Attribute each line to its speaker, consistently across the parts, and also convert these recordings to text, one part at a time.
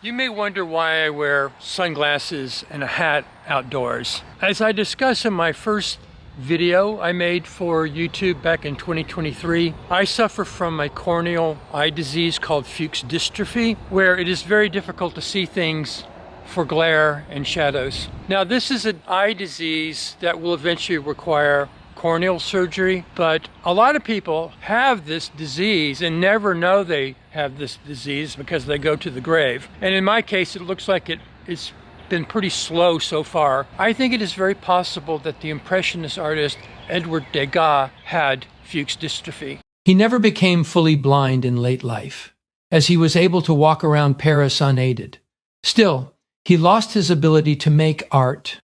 Speaker 1: You may wonder why I wear sunglasses and a hat outdoors. As I discussed in my first video I made for YouTube back in 2023, I suffer from a corneal eye disease called Fuchs dystrophy, where it is very difficult to see things for glare and shadows. Now, this is an eye disease that will eventually require corneal surgery, but a lot of people have this disease and never know they have this disease because they go to the grave. And in my case, it looks like it's been pretty slow so far. I think it is very possible that the Impressionist artist Edward Degas had Fuchs dystrophy.
Speaker 2: He never became fully blind in late life, as he was able to walk around Paris unaided. Still, he lost his ability to make art.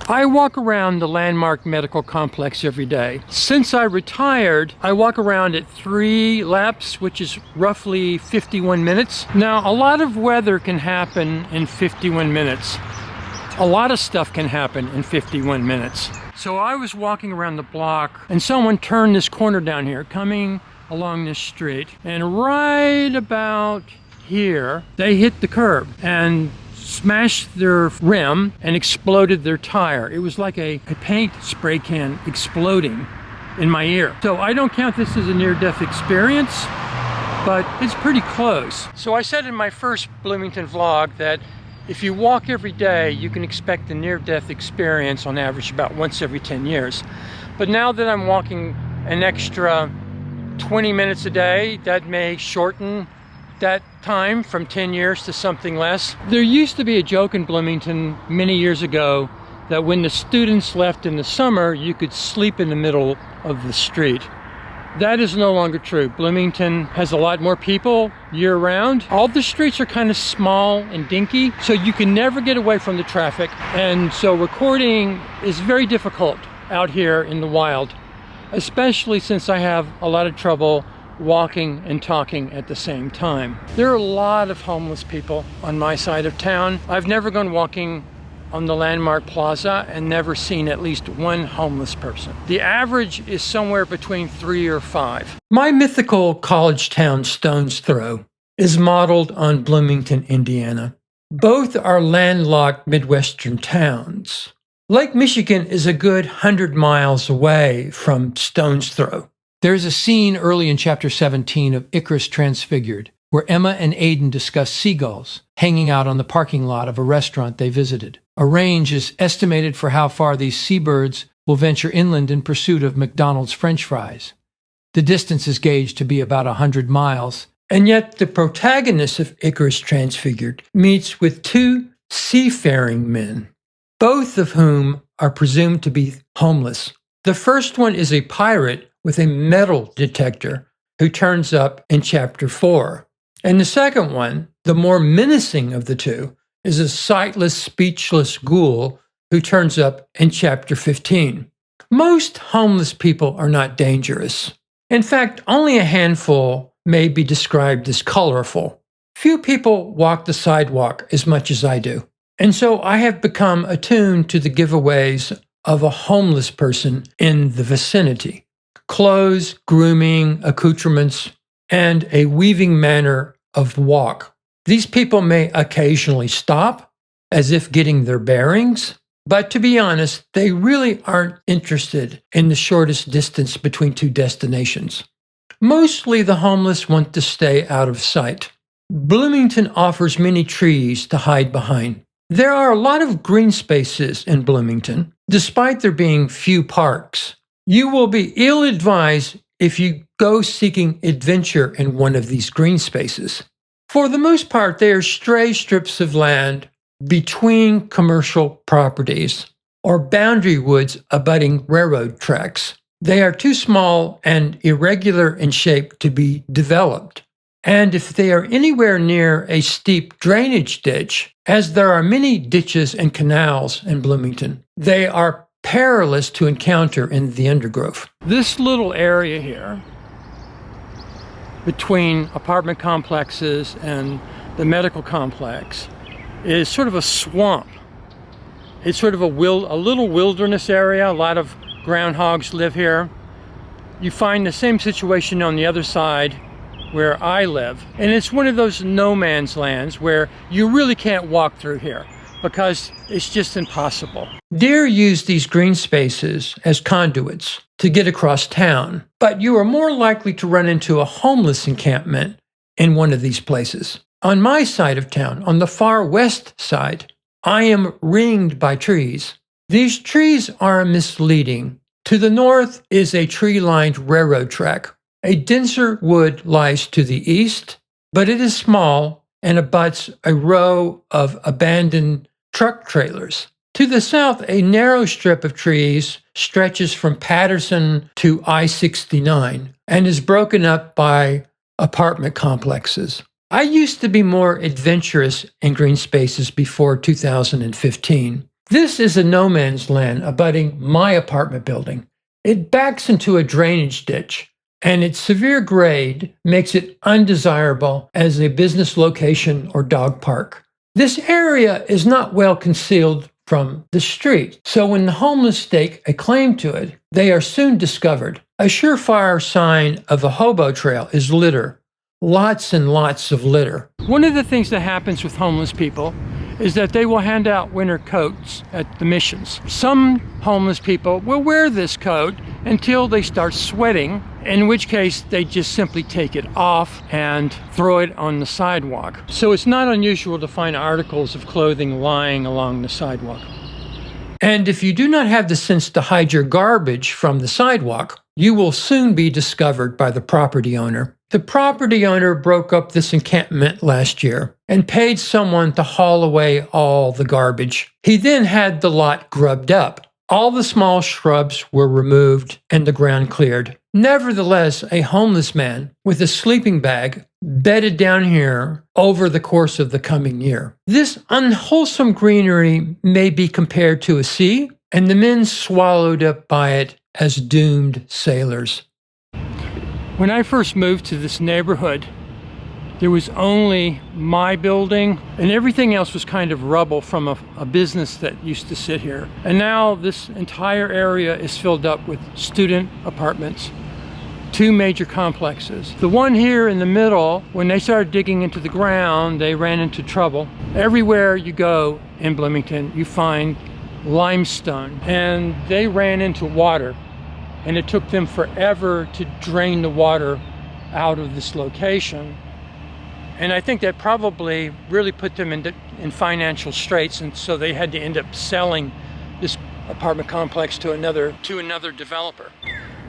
Speaker 1: I walk around the landmark medical complex every day. Since I retired, I walk around at 3 laps, which is roughly 51 minutes. Now, a lot of weather can happen in 51 minutes. A lot of stuff can happen in 51 minutes. So I was walking around the block and someone turned this corner down here, coming along this street, and right about here, they hit the curb and smashed their rim and exploded their tire. It was like a paint spray can exploding in my ear. So I don't count this as a near-death experience, but it's pretty close. So I said in my first Bloomington vlog that if you walk every day, you can expect a near-death experience on average about once every 10 years. But now that I'm walking an extra 20 minutes a day, that may shorten that time from 10 years to something less. There used to be a joke in Bloomington many years ago that when the students left in the summer, you could sleep in the middle of the street. That is no longer true. Bloomington has a lot more people year-round. All the streets are kind of small and dinky, so you can never get away from the traffic. And so recording is very difficult out here in the wild, especially since I have a lot of trouble walking and talking at the same time. There are a lot of homeless people on my side of town. I've never gone walking on the landmark plaza and never seen at least one homeless person. The average is somewhere between 3 or 5. My mythical college town, Stonesthrow, is modeled on Bloomington, Indiana. Both are landlocked Midwestern towns. Lake Michigan is a good 100 miles away from Stonesthrow. There's a scene early in chapter 17 of Icarus Transfigured where Emma and Aidan discuss seagulls hanging out on the parking lot of a restaurant they visited. A range is estimated for how far these seabirds will venture inland in pursuit of McDonald's French fries. The distance is gauged to be about 100 miles, and yet the protagonist of Icarus Transfigured meets with 2 seafaring men, both of whom are presumed to be homeless. The first one is a pirate with a metal detector who turns up in chapter 4. And the second one, the more menacing of the 2, is a sightless, speechless ghoul who turns up in chapter 15. Most homeless people are not dangerous. In fact, only a handful may be described as colorful. Few people walk the sidewalk as much as I do. And so I have become attuned to the giveaways of a homeless person in the vicinity. Clothes, grooming, accoutrements, and a weaving manner of walk. These people may occasionally stop, as if getting their bearings, but to be honest, they really aren't interested in the shortest distance between 2 destinations. Mostly the homeless want to stay out of sight. Bloomington offers many trees to hide behind. There are a lot of green spaces in Bloomington, despite there being few parks. You will be ill-advised if you go seeking adventure in one of these green spaces. For the most part, they are stray strips of land between commercial properties or boundary woods abutting railroad tracks. They are too small and irregular in shape to be developed. And if they are anywhere near a steep drainage ditch, as there are many ditches and canals in Bloomington, they are perilous to encounter in the undergrowth. This little area here between apartment complexes and the medical complex is sort of a swamp. It's sort of a little wilderness area. A lot of groundhogs live here. You find the same situation on the other side where I live. And it's one of those no man's lands where you really can't walk through here because it's just impossible.
Speaker 2: Deer use these green spaces as conduits to get across town, but you are more likely to run into a homeless encampment in one of these places. On my side of town, on the far west side, I am ringed by trees. These trees are misleading. To the north is a tree-lined railroad track. A denser wood lies to the east, but it is small and abuts a row of abandoned truck trailers. To the south, a narrow strip of trees stretches from Patterson to I-69 and is broken up by apartment complexes. I used to be more adventurous in green spaces before 2015. This is a no man's land abutting my apartment building. It backs into a drainage ditch, and its severe grade makes it undesirable as a business location or dog park. This area is not well concealed from the street, so when the homeless stake a claim to it, they are soon discovered. A surefire sign of a hobo trail is litter. Lots and lots of litter.
Speaker 1: One of the things that happens with homeless people is that they will hand out winter coats at the missions. Some homeless people will wear this coat until they start sweating, in which case they just simply take it off and throw it on the sidewalk. So it's not unusual to find articles of clothing lying along the sidewalk.
Speaker 2: And if you do not have the sense to hide your garbage from the sidewalk, you will soon be discovered by the property owner. The property owner broke up this encampment last year and paid someone to haul away all the garbage. He then had the lot grubbed up. All the small shrubs were removed and the ground cleared. Nevertheless, a homeless man with a sleeping bag bedded down here over the course of the coming year. This unwholesome greenery may be compared to a sea, and the men swallowed up by it as doomed sailors.
Speaker 1: When I first moved to this neighborhood, there was only my building and everything else was kind of rubble from a business that used to sit here. And now this entire area is filled up with student apartments, 2 major complexes. The one here in the middle, when they started digging into the ground, they ran into trouble. Everywhere you go in Bloomington, you find limestone, and they ran into water. And it took them forever to drain the water out of this location. And I think that probably really put them in financial straits, and so they had to end up selling this apartment complex to another developer.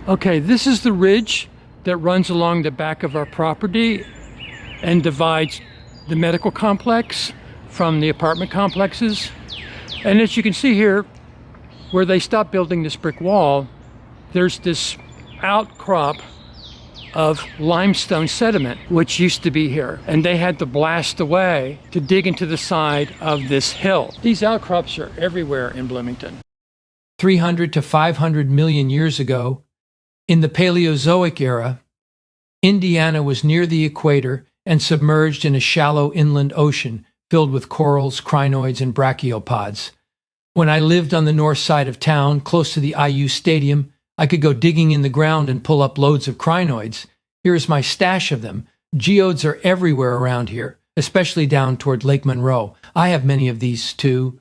Speaker 1: Okay, this is the ridge that runs along the back of our property and divides the medical complex from the apartment complexes. And as you can see here, where they stopped building this brick wall, there's this outcrop of limestone sediment, which used to be here, and they had to blast away to dig into the side of this hill. These outcrops are everywhere in Bloomington.
Speaker 2: 300 to 500 million years ago, in the Paleozoic era, Indiana was near the equator and submerged in a shallow inland ocean filled with corals, crinoids, and brachiopods. When I lived on the north side of town, close to the IU Stadium, I could go digging in the ground and pull up loads of crinoids. Here is my stash of them. Geodes are everywhere around here, especially down toward Lake Monroe. I have many of these too.